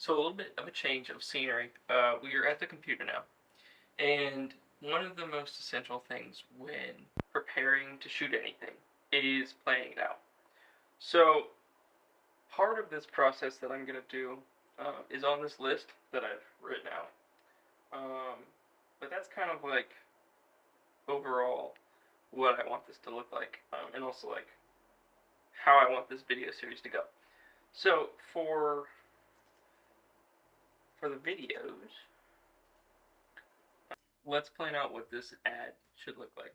So a little bit of a change of scenery. We are at the computer now, and one of the most essential things when preparing to shoot anything is planning it out. So part of this process that I'm gonna do is on this list that I've written out. Um, but that's kind of like overall what I want this to look like, and also like how I want this video series to go. So for the videos, let's plan out what this ad should look like.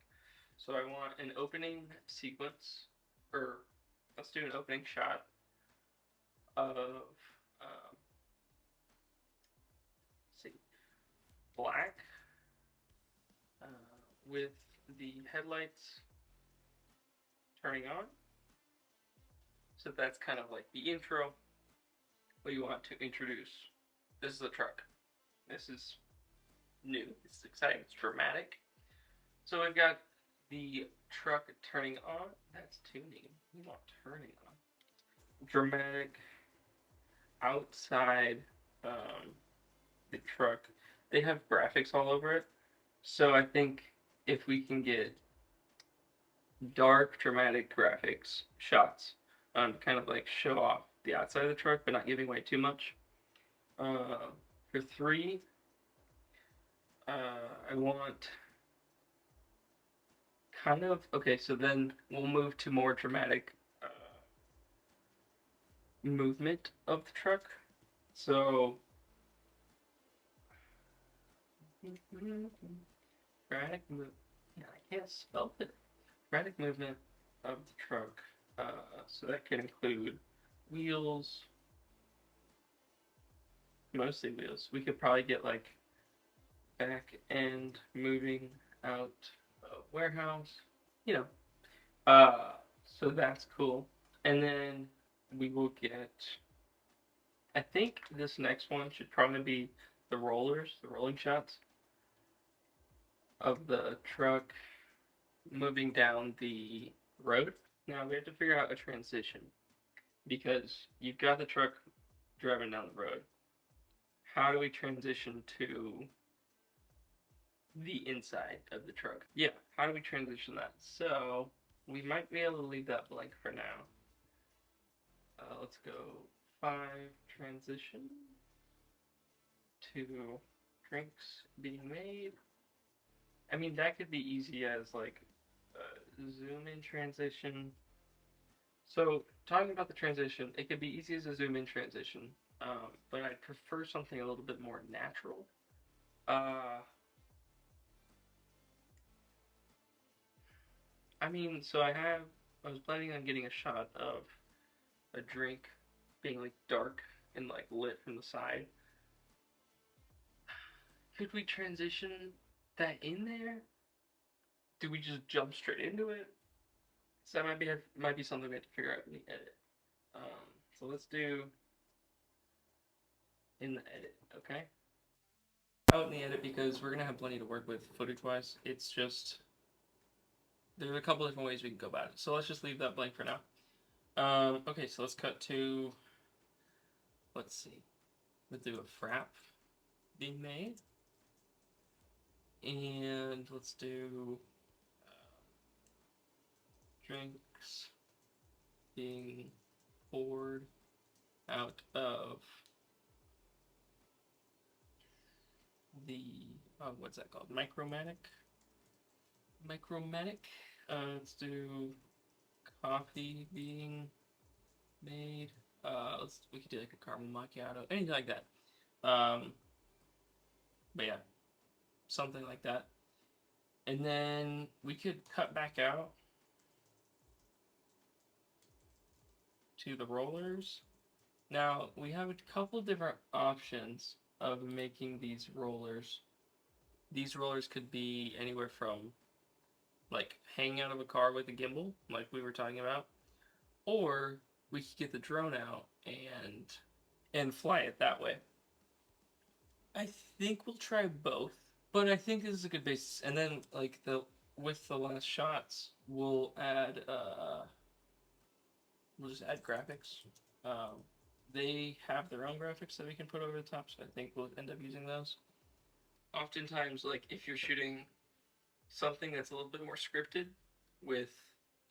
So I want an opening sequence, or let's do an opening shot of, see, black uh, with the headlights turning on. So that's kind of like the intro. We want to introduce. This is a truck. This is new. It's exciting. It's dramatic. So we've got the truck turning on. That's tuning. We want turning on. Dramatic outside the truck. They have graphics all over it. So I think if we can get dark, dramatic graphics shots, kind of like show off the outside of the truck, but not giving away too much. For three, I want kind of okay. So then we'll move to more dramatic movement of the truck. So dramatic move. Yeah, I can't spell it. Dramatic movement of the truck. So that can include wheels, mostly wheels. We could probably get like back end moving out a warehouse, you know. So that's cool. And then we will get. I think this next one should probably be the rollers, the rolling shots of the truck moving down the road. Now we have to figure out a transition because you've got the truck driving down the road. How do we transition to the inside of the truck? Yeah, how do we transition that? So we might be able to leave that blank for now. Let's go 5 transition to drinks being made. I mean, that could be easy as like zoom in transition. So talking about the transition, it could be easy as a zoom in transition, but I'd prefer something a little bit more natural. Uh, I mean, I was planning on getting a shot of a drink being like dark and like lit from the side. Could we transition that in there? Do we just jump straight into it? So that might be something we have to figure out in the edit. So let's do in the edit, okay? Out in the edit because we're gonna have plenty to work with footage wise. It's just there's a couple different ways we can go about it. So let's just leave that blank for now. Okay, so let's cut to let's see. Let's do a frap being made, and let's do drinks being poured out of the what's that called? Micromatic. Let's do coffee being made. We could do like a caramel macchiato, anything like that. Um, but yeah, something like that. And then we could cut back out to the rollers. Now we have a couple different options of making these rollers. These rollers could be anywhere from like hanging out of a car with a gimbal, like we were talking about, or we could get the drone out and fly it that way. I think we'll try both, but I think this is a good basis. And then like the with the last shots, we'll just add graphics. Um, they have their own graphics that we can put over the top, so I think we'll end up using those. Oftentimes, like if you're shooting something that's a little bit more scripted with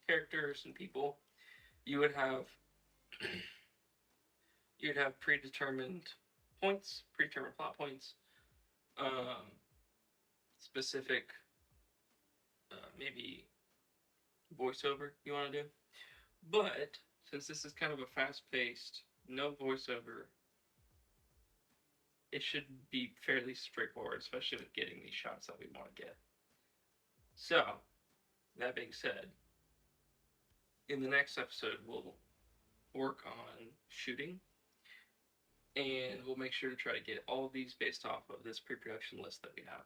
characters and people, you would have you'd have predetermined points, predetermined plot points, um, specific maybe voiceover you want to do. But since this is kind of a fast-paced, no voiceover, it should be fairly straightforward, especially with getting these shots that we want to get. So, that being said, in the next episode, we'll work on shooting, and we'll make sure to try to get all of these based off of this pre-production list that we have.